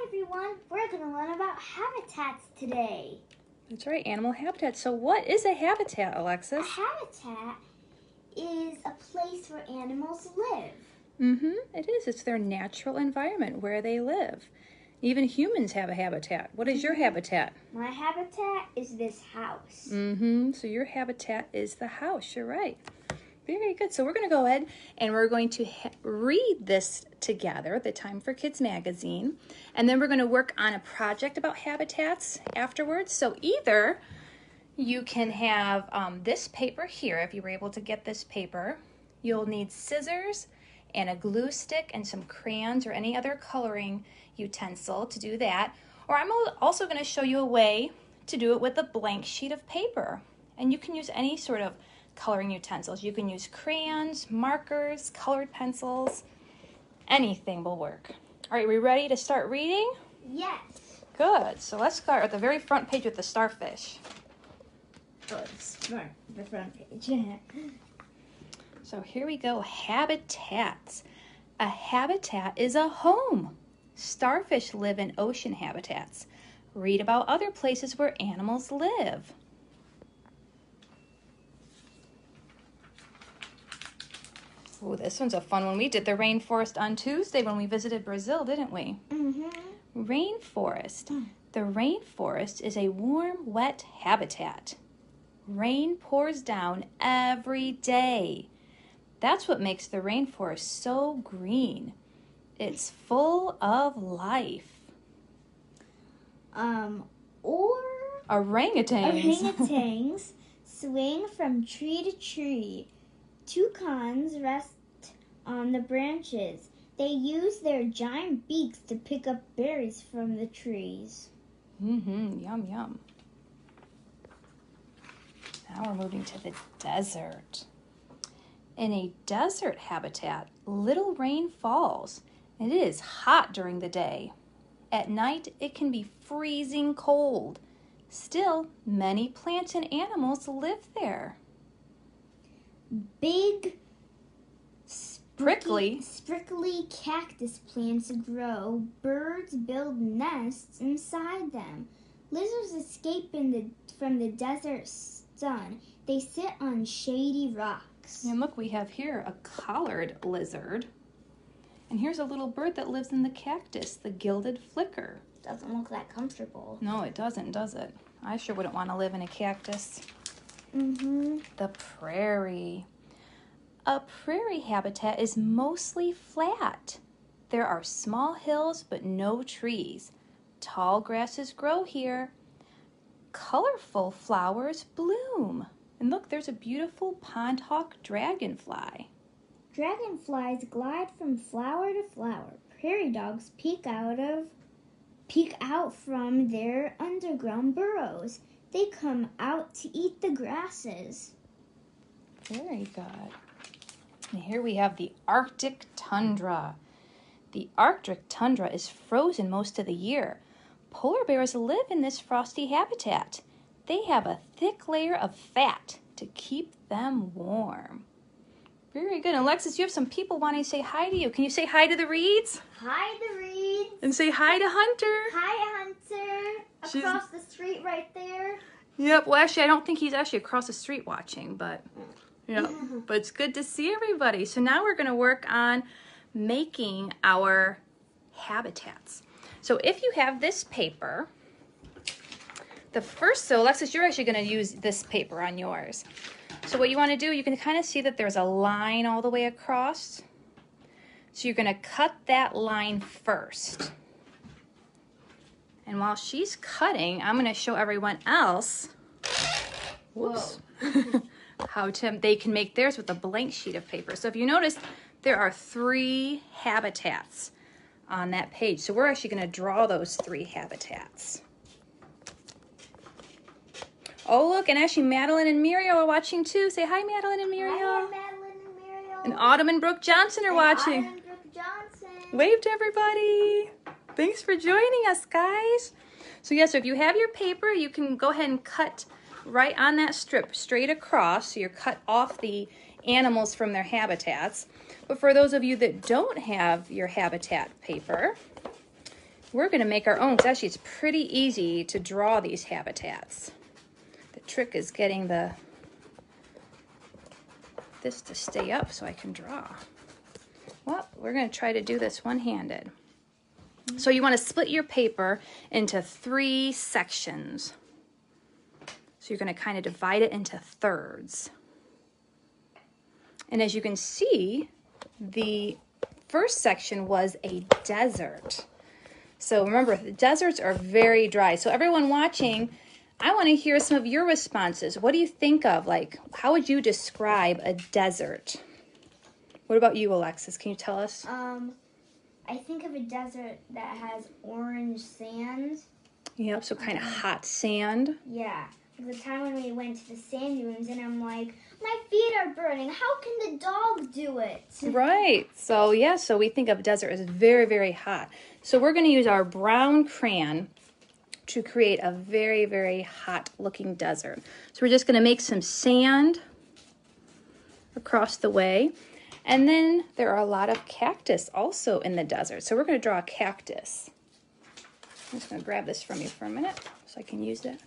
Hi everyone, we're going to learn about habitats today. That's right, animal habitat. So what is a habitat, Alexis? A habitat is a place where animals live. It is. It's their natural environment where they live. Even humans have a habitat. What is your habitat? My habitat is this house. So your habitat is the house. You're right. Very good. So we're going to go ahead and we're going to read this together, the Time for Kids magazine, and then we're going to work on a project about habitats afterwards. So either you can have this paper here, if you were able to get this paper. You'll need scissors and a glue stick and some crayons or any other coloring utensil to do that. Or I'm also going to show you a way to do it with a blank sheet of paper. And you can use any sort of coloring utensils. You can use crayons, markers, colored pencils. Anything will work. All right, we ready to start reading? Yes. Good. So let's start at the very front page with the starfish. Oh, the front page. So here we go. Habitats. A habitat is a home. Starfish live in ocean habitats. Read about other places where animals live. Oh, this one's a fun one. We did the rainforest on Tuesday when we visited Brazil, didn't we? Rainforest. The rainforest is a warm, wet habitat. Rain pours down every day. That's what makes the rainforest so green. It's full of life. Orangutans swing from tree to tree. Toucans rest on the branches. They use their giant beaks to pick up berries from the trees. Yum, yum. Now we're moving to the desert. In a desert habitat, little rain falls, and it is hot during the day. At night, it can be freezing cold. Still, many plants and animals live there. Big, Prickly cactus plants grow. Birds build nests inside them. Lizards escape from the desert sun. They sit on shady rocks. And look, we have here a collared lizard. And here's a little bird that lives in the cactus, the gilded flicker. Doesn't look that comfortable. No, it doesn't, does it? I sure wouldn't want to live in a cactus. The prairie. A prairie habitat is mostly flat. There are small hills but no trees. Tall grasses grow here. Colorful flowers bloom. And look, there's a beautiful pondhawk dragonfly. Dragonflies glide from flower to flower. Prairie dogs peek out from their underground burrows. They come out to eat the grasses. Very good. And here we have the Arctic tundra. The Arctic tundra is frozen most of the year. Polar bears live in this frosty habitat. They have a thick layer of fat to keep them warm. Very good. And Alexis, you have some people wanting to say hi to you. Can you say hi to the Reeds? Hi, the Reeds. And say hi to Hunter. Hi, Hunter. Across the street right there. Yep. Well, actually, I don't think he's actually across the street watching, but yeah. But it's good to see everybody. So now we're going to work on making our habitats. So if you have this paper, so Alexis, you're actually going to use this paper on yours. So what you want to do, you can kind of see that there's a line all the way across. So you're going to cut that line first. And while she's cutting, I'm going to show everyone else how they can make theirs with a blank sheet of paper. So if you notice, there are 3 habitats on that page. So we're actually going to draw those 3 habitats. Oh, look, and actually Madeline and Muriel are watching too. Say hi, Madeline and Muriel. Hi, Madeline and Muriel. And Autumn and Brooke Johnson are watching. Autumn and Brooke Johnson. Wave to everybody. Thanks for joining us, guys. So yes, so if you have your paper, you can go ahead and cut right on that strip straight across. So you're cut off the animals from their habitats. But for those of you that don't have your habitat paper, we're going to make our own. 'Cause actually, it's pretty easy to draw these habitats. The trick is getting this to stay up so I can draw. Well, we're going to try to do this one-handed. So you want to split your paper into 3 sections. So you're going to kind of divide it into thirds. And as you can see, the first section was a desert. So remember, the deserts are very dry. So everyone watching, I want to hear some of your responses. What do you think of? Like, how would you describe a desert? What about you, Alexis? Can you tell us? I think of a desert that has orange sand. Yep, so kind of hot sand. Yeah. The time when we went to the sand dunes, and I'm like, my feet are burning. How can the dog do it? Right. So, yeah, so we think of desert as very, very hot. So we're going to use our brown crayon to create a very, very hot-looking desert. So we're just going to make some sand across the way. And then there are a lot of cactus also in the desert. So we're going to draw a cactus. I'm just going to grab this from you for a minute so I can use it.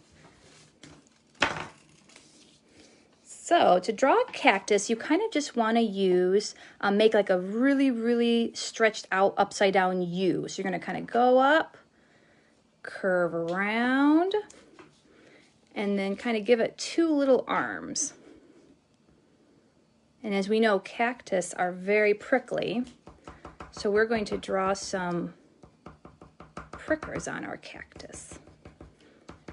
So to draw a cactus, you kind of just want to use, make like a really, really stretched out upside down U. So you're going to kind of go up, curve around, and then kind of give it 2 little arms. And as we know, cactus are very prickly, so we're going to draw some prickers on our cactus.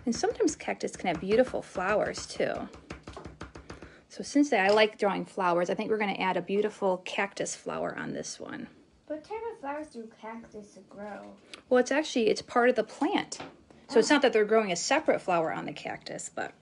And sometimes cactus can have beautiful flowers too. So since I like drawing flowers, I think we're going to add a beautiful cactus flower on this one. What type of flowers do cactus grow? Well, it's part of the plant. So it's not that they're growing a separate flower on the cactus, but...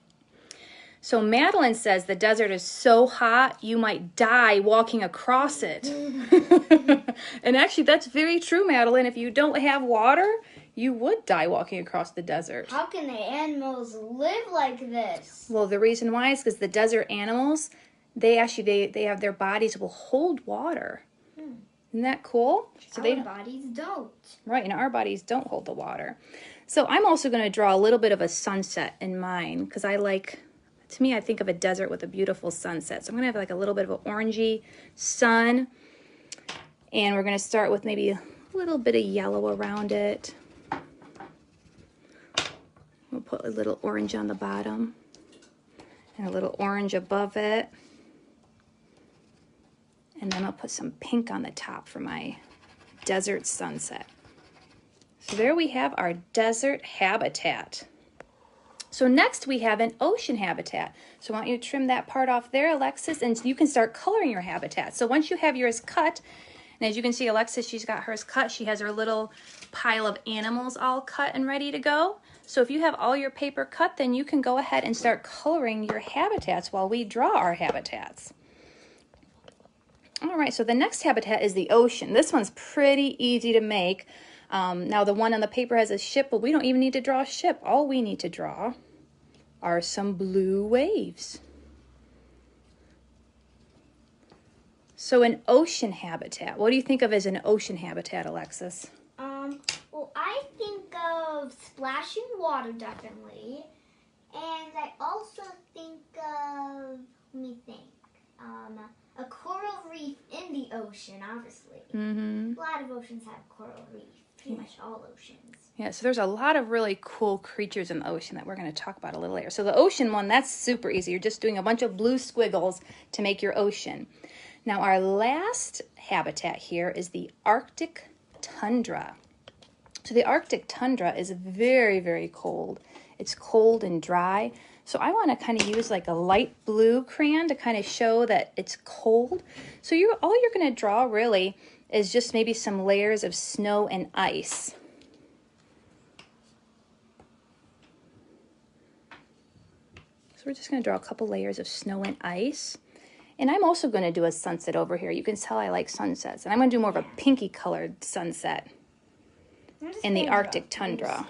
So Madeline says the desert is so hot you might die walking across it. And actually that's very true, Madeline. If you don't have water, you would die walking across the desert. How can the animals live like this? Well, the reason why is because the desert animals, they have their bodies will hold water. Isn't that cool? So Our bodies don't. Right, and our bodies don't hold the water. So I'm also going to draw a little bit of a sunset in mine because to me, I think of a desert with a beautiful sunset. So I'm going to have like a little bit of an orangey sun. And we're going to start with maybe a little bit of yellow around it. We'll put a little orange on the bottom. And a little orange above it. And then I'll put some pink on the top for my desert sunset. So there we have our desert habitat. So next we have an ocean habitat. So I want you to trim that part off there, Alexis, and you can start coloring your habitat. So once you have yours cut, and as you can see, Alexis, she's got hers cut. She has her little pile of animals all cut and ready to go. So if you have all your paper cut, then you can go ahead and start coloring your habitats while we draw our habitats. All right, so the next habitat is the ocean. This one's pretty easy to make. Now the one on the paper has a ship, but we don't even need to draw a ship. All we need to draw are some blue waves. So an ocean habitat. What do you think of as an ocean habitat, Alexis? Well, I think of splashing water, definitely. And I also think of, let me think, a coral reef in the ocean, obviously. Mm-hmm. A lot of oceans have coral reef. Pretty much all oceans. Yeah, so there's a lot of really cool creatures in the ocean that we're going to talk about a little later. So the ocean one, that's super easy. You're just doing a bunch of blue squiggles to make your ocean. Now our last habitat here is the Arctic tundra. So the Arctic tundra is very, very cold. It's cold and dry. So I want to kind of use like a light blue crayon to kind of show that it's cold. So all you're going to draw really is just maybe some layers of snow and ice. So we're just going to draw a couple layers of snow and ice. And I'm also going to do a sunset over here. You can tell I like sunsets. And I'm going to do more of a pinky colored sunset in the Arctic tundra.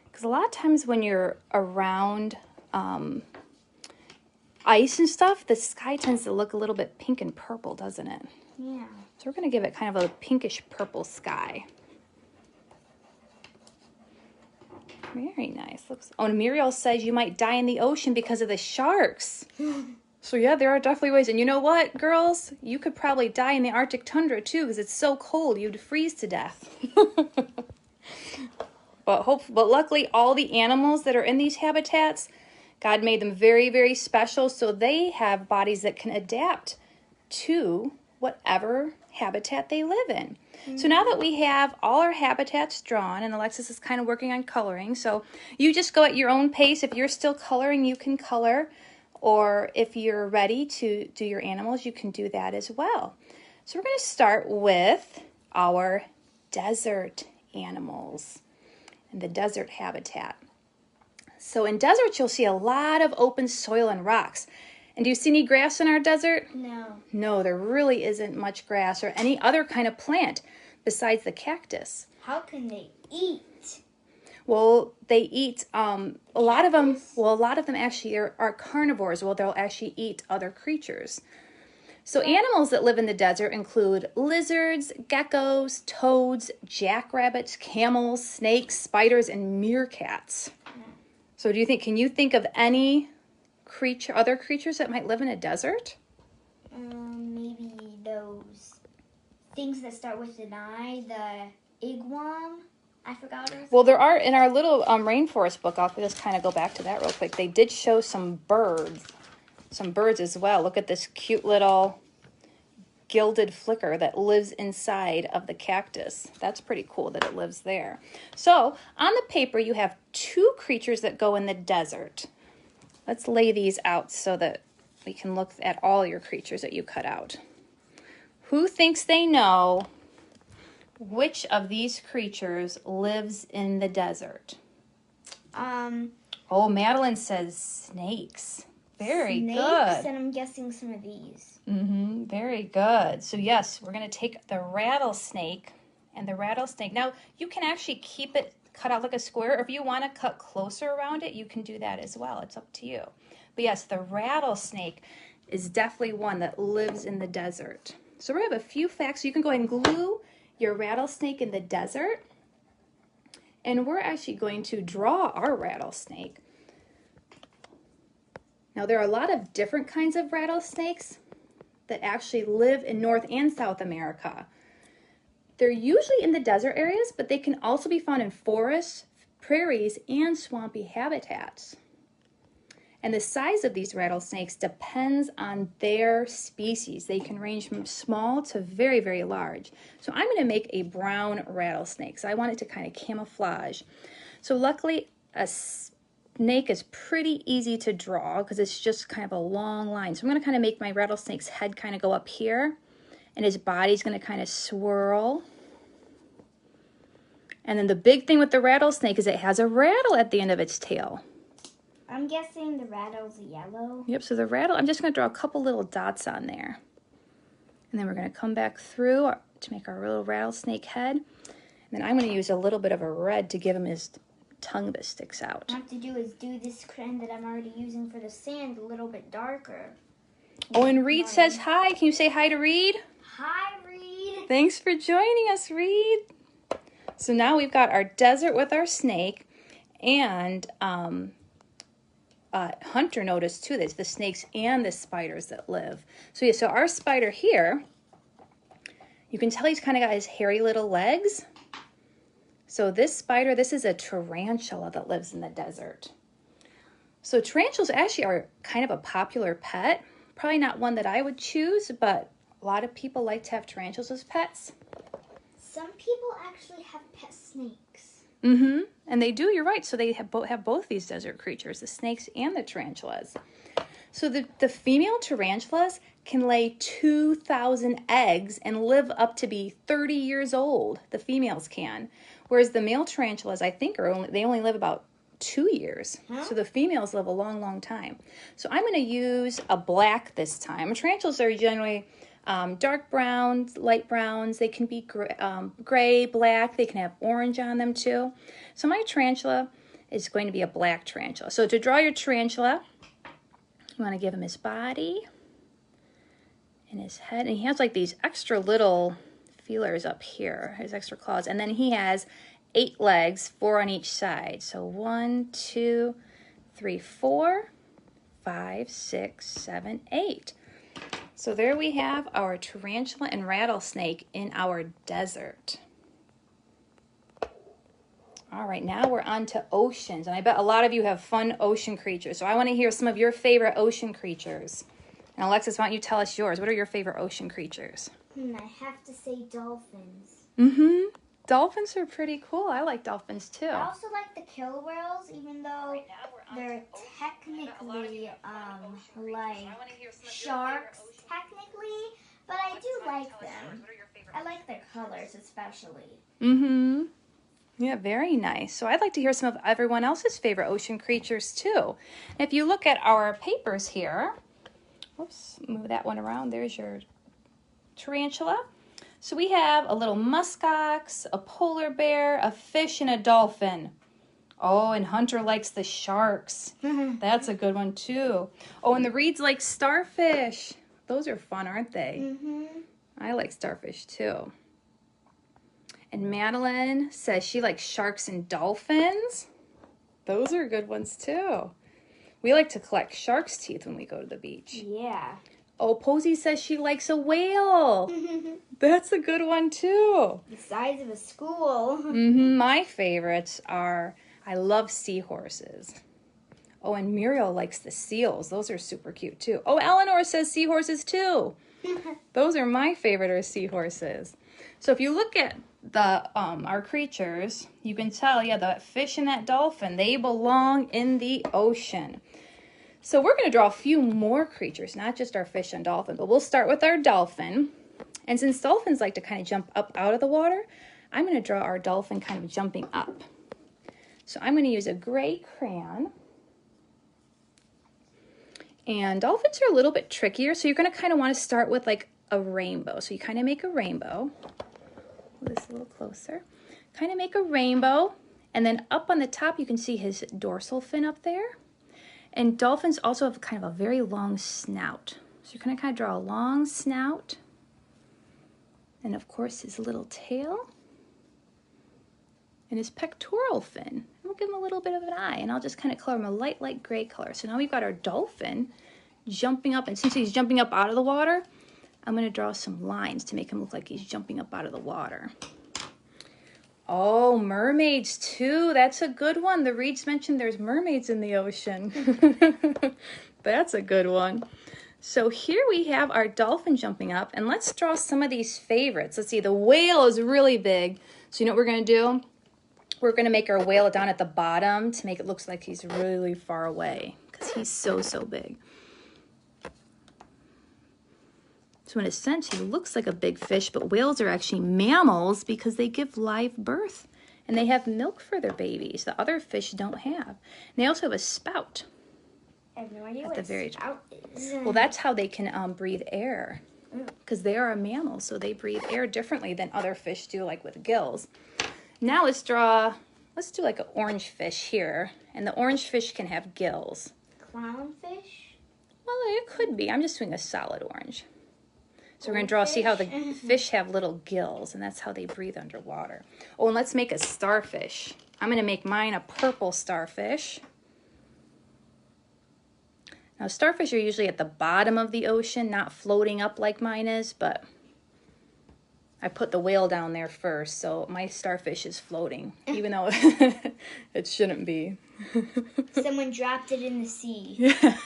Because a lot of times when you're around ice and stuff, the sky tends to look a little bit pink and purple, doesn't it? Yeah. So we're going to give it kind of a pinkish purple sky. Very nice. Looks. Oh, and Muriel says you might die in the ocean because of the sharks. So yeah, there are definitely ways. And you know what, girls? You could probably die in the Arctic tundra too, because it's so cold you'd freeze to death. But luckily, all the animals that are in these habitats, God made them very, very special, so they have bodies that can adapt to whatever habitat they live in. So now that we have all our habitats drawn, and Alexis is kind of working on coloring, so you just go at your own pace. If you're still coloring, you can color, or if you're ready to do your animals, you can do that as well. So we're going to start with our desert animals and the desert habitat. So in deserts, you'll see a lot of open soil and rocks. And do you see any grass in our desert? No. No, there really isn't much grass or any other kind of plant besides the cactus. How can they eat? Well, they eat a lot of them. Well, a lot of them actually are carnivores. Well, they'll actually eat other creatures. So animals that live in the desert include lizards, geckos, toads, jackrabbits, camels, snakes, spiders, and meerkats. So can you think of any other creatures that might live in a desert? Maybe those things that start with an I, the iguan. I forgot what it was. Well, there are, in our little rainforest book, I'll just kind of go back to that real quick. They did show some birds as well. Look at this cute little gilded flicker that lives inside of the cactus. That's pretty cool that it lives there. So on the paper, you have two creatures that go in the desert. Let's lay these out so that we can look at all your creatures that you cut out. Who thinks they know which of these creatures lives in the desert? Oh, Madeline says snakes. Very snakes, good. And I'm guessing some of these. Very good. So yes, we're going to take the rattlesnake and the rattlesnake. Now, you can actually keep it cut out like a square, or if you want to cut closer around it, you can do that as well. It's up to you. But yes, the rattlesnake is definitely one that lives in the desert. So we have a few facts. You can go ahead and glue your rattlesnake in the desert. And we're actually going to draw our rattlesnake. Now, there are a lot of different kinds of rattlesnakes that actually live in North and South America. They're usually in the desert areas, but they can also be found in forests, prairies, and swampy habitats. And the size of these rattlesnakes depends on their species. They can range from small to very, very large. So I'm going to make a brown rattlesnake. So I want it to kind of camouflage. So luckily, a snake is pretty easy to draw because it's just kind of a long line. So I'm going to kind of make my rattlesnake's head kind of go up here, and his body's going to kind of swirl. And then the big thing with the rattlesnake is it has a rattle at the end of its tail. I'm guessing the rattle's yellow. Yep, so the rattle, I'm just going to draw a couple little dots on there. And then we're going to come back through to make our little rattlesnake head. And then I'm going to use a little bit of a red to give him his tongue that sticks out. What I have to do is do this crayon that I'm already using for the sand a little bit darker. Oh, and Reed says hi. Can you say hi to Reed? Hi, Reed. Thanks for joining us, Reed. So now we've got our desert with our snake, and Hunter noticed too that the snakes and the spiders that live. So yeah, so our spider here, you can tell he's kind of got his hairy little legs. So this spider, this is a tarantula that lives in the desert. So tarantulas actually are kind of a popular pet. Probably not one that I would choose, but a lot of people like to have tarantulas as pets. Some people actually have pet snakes. And they do, you're right. So they have both these desert creatures, the snakes and the tarantulas. So the female tarantulas can lay 2,000 eggs and live up to be 30 years old. The females can. Whereas the male tarantulas, I think, they only live about 2 years. Huh? So the females live a long, long time. So I'm going to use a black this time. Tarantulas are generally dark browns, light browns. They can be gray, black. They can have orange on them too. So my tarantula is going to be a black tarantula. So to draw your tarantula, you want to give him his body and his head. And he has like these extra little feelers up here, his extra claws. And then he has 8 legs, 4 on each side. So 1, 2, 3, 4, 5, 6, 7, 8. So there we have our tarantula and rattlesnake in our desert. All right, now we're on to oceans. And I bet a lot of you have fun ocean creatures. So I want to hear some of your favorite ocean creatures. And Alexis, why don't you tell us yours? What are your favorite ocean creatures? I have to say dolphins. Mm-hmm. Dolphins are pretty cool. I like dolphins too. I also like the killer whales, even though they're technically like sharks, technically, but I do like them. I like their colors especially. Mm-hmm. Yeah, very nice. So I'd like to hear some of everyone else's favorite ocean creatures too. If you look at our papers here, whoops, move that one around. There's your tarantula. So we have a little muskox, a polar bear, a fish, and a dolphin. Oh, and Hunter likes the sharks. That's a good one too. Oh, and the Reeds like starfish. Those are fun, aren't they? Mm-hmm. I like starfish too. And Madeline says she likes sharks and dolphins. Those are good ones too. We like to collect shark's teeth when we go to the beach. Yeah. Oh, Posey says she likes a whale. That's a good one too. The size of a school. My favorites are, I love seahorses. Oh, and Muriel likes the seals. Those are super cute too. Oh, Eleanor says seahorses too. Those are my favorite, are seahorses. So if you look at the our creatures, you can tell, yeah, that fish and that dolphin, they belong in the ocean. So we're going to draw a few more creatures, not just our fish and dolphin, but we'll start with our dolphin. And since dolphins like to kind of jump up out of the water, I'm going to draw our dolphin kind of jumping up. So I'm going to use a gray crayon. And dolphins are a little bit trickier, so you're going to kind of want to start with like a rainbow. So you kind of make a rainbow. Move this a little closer. Kind of make a rainbow, and then up on the top you can see his dorsal fin up there. And dolphins also have kind of a very long snout. So you're going to kind of draw a long snout. And of course his little tail. And his pectoral fin. And we'll give him a little bit of an eye. And I'll just kind of color him a light gray color. So now we've got our dolphin jumping up. And since he's jumping up out of the water, I'm going to draw some lines to make him look like he's jumping up out of the water. Oh, mermaids too. That's a good one. The Reeds mentioned there's mermaids in the ocean. That's a good one. So here we have our dolphin jumping up, and let's draw some of these favorites. Let's see, the whale is really big. So you know what we're going to do? We're going to make our whale down at the bottom to make it look like he's really far away because he's so big. So in a sense, he looks like a big fish, but whales are actually mammals because they give live birth. And they have milk for their babies. The other fish don't have. And they also have a spout. I have no idea what a spout is. Well, that's how they can breathe air. Because they are a mammal, so they breathe air differently than other fish do, like with gills. Now let's do like an orange fish here. And the orange fish can have gills. Clownfish? Well, it could be. I'm just doing a solid orange. So we're going to draw, see how the fish have little gills, and that's how they breathe underwater. Oh, and let's make a starfish. I'm going to make mine a purple starfish. Now, starfish are usually at the bottom of the ocean, not floating up like mine is, but I put the whale down there first, so my starfish is floating, even though it shouldn't be. Someone dropped it in the sea. Yeah.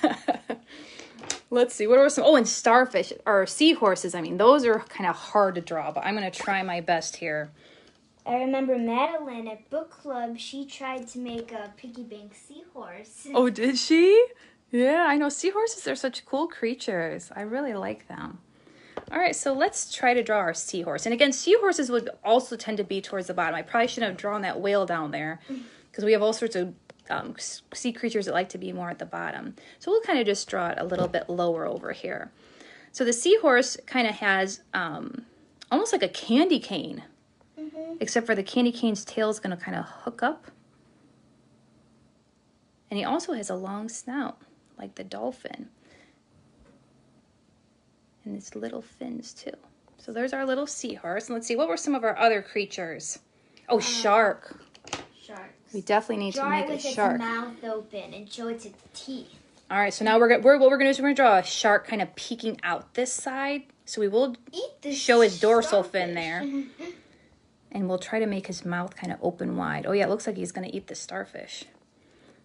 Let's see, what are some, oh, and starfish, or seahorses, I mean, those are kind of hard to draw, but I'm going to try my best here. I remember Madeline at book club, she tried to make a piggy bank seahorse. Oh, did she? Yeah, I know, seahorses are such cool creatures. I really like them. All right, so let's try to draw our seahorse. And again, seahorses would also tend to be towards the bottom. I probably shouldn't have drawn that whale down there, because we have all sorts of sea creatures that like to be more at the bottom. So we'll kind of just draw it a little bit lower over here. So the seahorse kind of has almost like a candy cane, except for the candy cane's tail is going to kind of hook up. And he also has a long snout, like the dolphin. And its little fins too. So there's our little seahorse. And let's see, what were some of our other creatures? Oh, shark. Sharks. We definitely need to make a shark. Draw it with its mouth open and show its teeth. All right, so now what we're going to do is we're going to draw a shark kind of peeking out this side. So we will show his dorsal fin there. And we'll try to make his mouth kind of open wide. Oh, yeah, it looks like he's going to eat the starfish.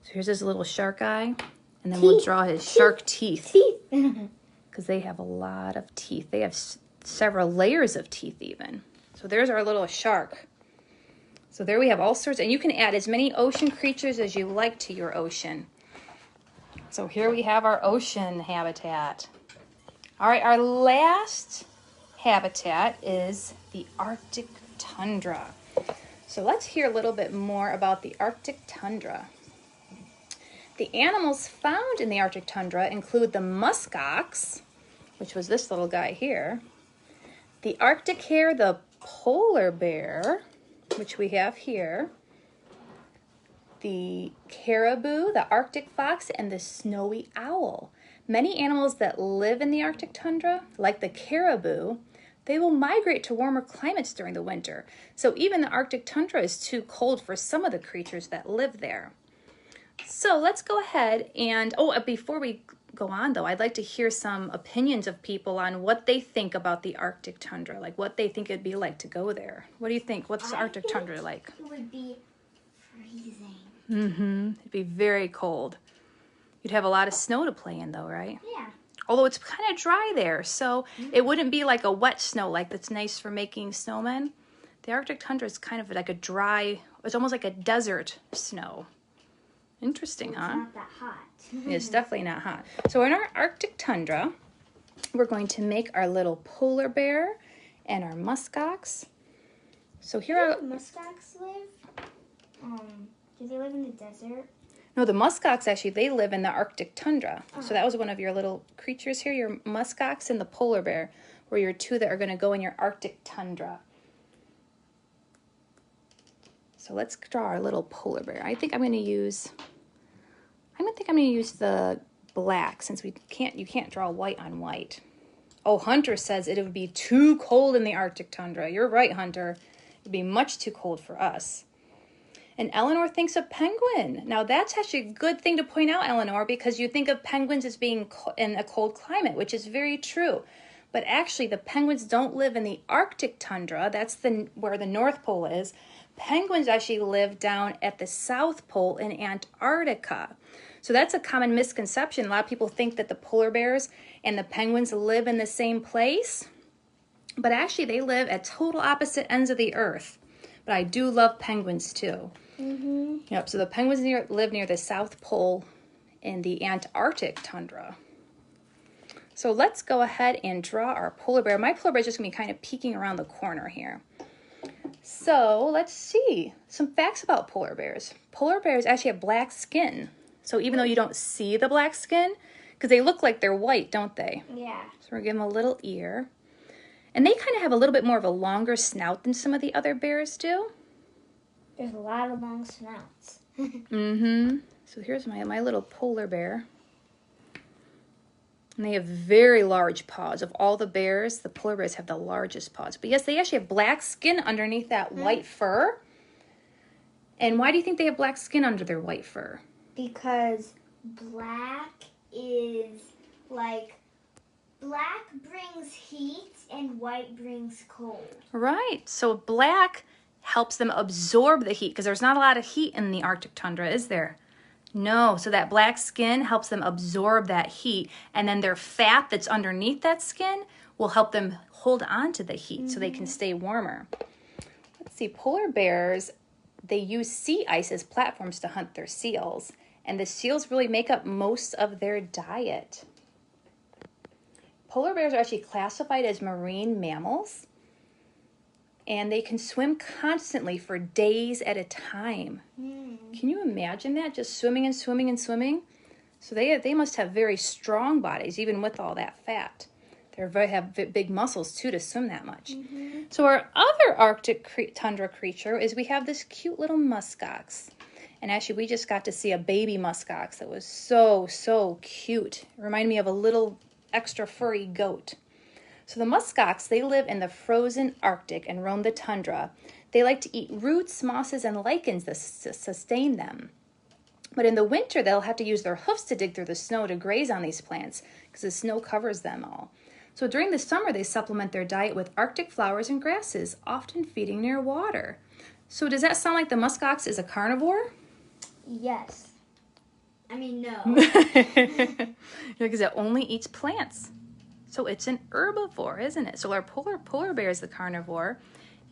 So here's his little shark eye. And then we'll draw his shark teeth. Because they have a lot of teeth. They have several layers of teeth even. So there's our little shark. So there we have all sorts. And you can add as many ocean creatures as you like to your ocean. So here we have our ocean habitat. All right, our last habitat is the Arctic tundra. So let's hear a little bit more about the Arctic tundra. The animals found in the Arctic tundra include the muskox, which was this little guy here, the Arctic hare, the polar bear, which we have here, the caribou, the Arctic fox, and the snowy owl. Many animals that live in the Arctic tundra, like the caribou, they will migrate to warmer climates during the winter. So even the Arctic tundra is too cold for some of the creatures that live there. So let's go ahead and, before we go on though, I'd like to hear some opinions of people on what they think about the Arctic tundra, like what they think it'd be like to go there. What do you think? What's the Arctic tundra like? It would be freezing. It'd be very cold. You'd have a lot of snow to play in though, right? Yeah. Although it's kind of dry there, so it wouldn't be like a wet snow like that's nice for making snowmen. The Arctic tundra is kind of like a dry, it's almost like a desert snow. Interesting, huh? It's not that hot. It's definitely not hot. So in our Arctic tundra, we're going to make our little polar bear and our muskox. So here are... Where do muskox live? Do they live in the desert? No, the muskox actually, they live in the Arctic tundra. So that was one of your little creatures here, your muskox and the polar bear, were your two that are going to go in your Arctic tundra. So let's draw our little polar bear. I think I'm going to use the black since you can't draw white on white. Oh, Hunter says it would be too cold in the Arctic tundra. You're right, Hunter. It would be much too cold for us. And Eleanor thinks a penguin. Now that's actually a good thing to point out, Eleanor, because you think of penguins as being in a cold climate, which is very true. But actually the penguins don't live in the Arctic tundra. That's where the North Pole is. Penguins actually live down at the South Pole in Antarctica. So that's a common misconception. A lot of people think that the polar bears and the penguins live in the same place. But actually they live at total opposite ends of the earth. But I do love penguins too. Yep, so the penguins live near the South Pole in the Antarctic tundra. So let's go ahead and draw our polar bear. My polar bear is just going to be kind of peeking around the corner here. So let's see some facts about polar bears. Polar bears actually have black skin. So even though you don't see the black skin, because they look like they're white, don't they? Yeah. So we're giving them a little ear. And they kind of have a little bit more of a longer snout than some of the other bears do. There's a lot of long snouts. So here's my little polar bear. And they have very large paws. Of all the bears, the polar bears have the largest paws. But yes, they actually have black skin underneath that white fur. And why do you think they have black skin under their white fur? Because black is like, black brings heat and white brings cold. Right. So black helps them absorb the heat because there's not a lot of heat in the Arctic tundra, is there? No. So that black skin helps them absorb that heat, and then their fat that's underneath that skin will help them hold on to the heat so they can stay warmer. Let's see. Polar bears, they use sea ice as platforms to hunt their seals, and the seals really make up most of their diet. Polar bears are actually classified as marine mammals, and they can swim constantly for days at a time. Can you imagine that? Just swimming and swimming and swimming? So they must have very strong bodies, even with all that fat. They have big muscles, too, to swim that much. So our other Arctic tundra creature is we have this cute little muskox. And actually, we just got to see a baby muskox that was so, so cute. It reminded me of a little extra furry goat. So the muskox, they live in the frozen Arctic and roam the tundra. They like to eat roots, mosses, and lichens that sustain them. But in the winter, they'll have to use their hoofs to dig through the snow to graze on these plants because the snow covers them all. So during the summer, they supplement their diet with Arctic flowers and grasses, often feeding near water. So does that sound like the muskox is a carnivore? Yes. I mean, no. Because it only eats plants. So it's an herbivore, isn't it? So our polar bear is the carnivore,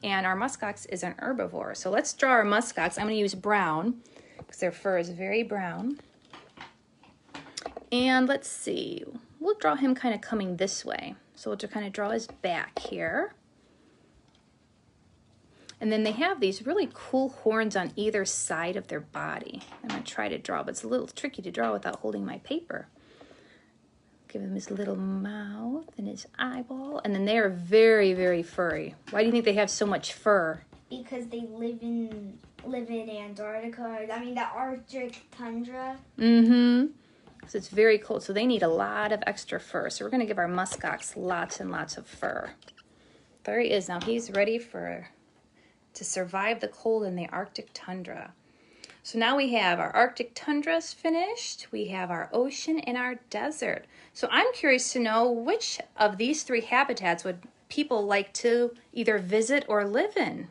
and our muskox is an herbivore. So let's draw our muskox. I'm going to use brown because their fur is very brown. And let's see. We'll draw him kind of coming this way. So we'll just kind of draw his back here. And then they have these really cool horns on either side of their body. I'm going to try to draw, but it's a little tricky to draw without holding my paper. Give him his little mouth and his eyeball. And then they are very, very furry. Why do you think they have so much fur? Because they live in Antarctica. I mean, the Arctic tundra. Mm-hmm. So it's very cold. So they need a lot of extra fur. So we're going to give our muskox lots and lots of fur. There he is. Now he's ready to survive the cold in the Arctic tundra. So now we have our Arctic tundras finished. We have our ocean and our desert. So I'm curious to know which of these three habitats would people like to either visit or live in?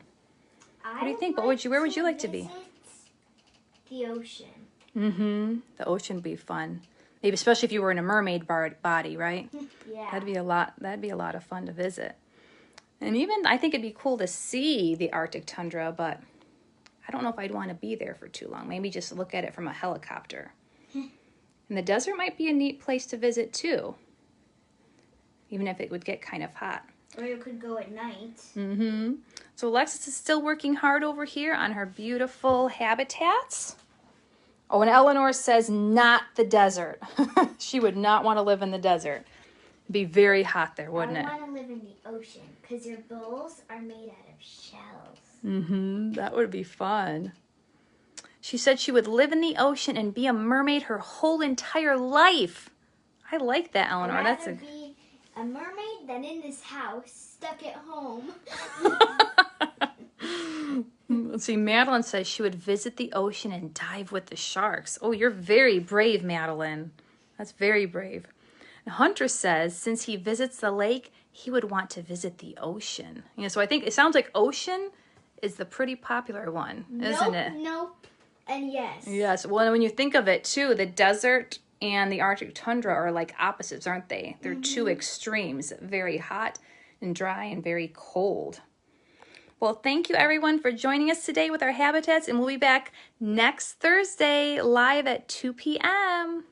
What do you think? Where would you like to be? The ocean. Mm-hmm. The ocean would be fun. Maybe especially if you were in a mermaid body, right? Yeah. That'd be a lot of fun to visit. And even I think it'd be cool to see the Arctic tundra, but I don't know if I'd want to be there for too long. Maybe just look at it from a helicopter. And the desert might be a neat place to visit too, even if it would get kind of hot. Or you could go at night. Mm-hmm. So Alexis is still working hard over here on her beautiful habitats. Oh, and Eleanor says not the desert. She would not want to live in the desert. It'd be very hot there, wouldn't it? I want to live in the ocean because your bowls are made out of shells. Mm-hmm. That would be fun. She said she would live in the ocean and be a mermaid her whole entire life. I like that, Eleanor. I'd rather be a mermaid than in this house, stuck at home. Let's see, Madeline says she would visit the ocean and dive with the sharks. Oh, you're very brave, Madeline. That's very brave. Hunter says since he visits the lake, he would want to visit the ocean. So I think it sounds like ocean is the pretty popular one, isn't it? Nope, and yes. Yes. Well, when you think of it, too, the desert and the Arctic tundra are like opposites, aren't they? They're two extremes, very hot and dry and very cold. Well, thank you, everyone, for joining us today with our habitats, and we'll be back next Thursday live at 2 p.m.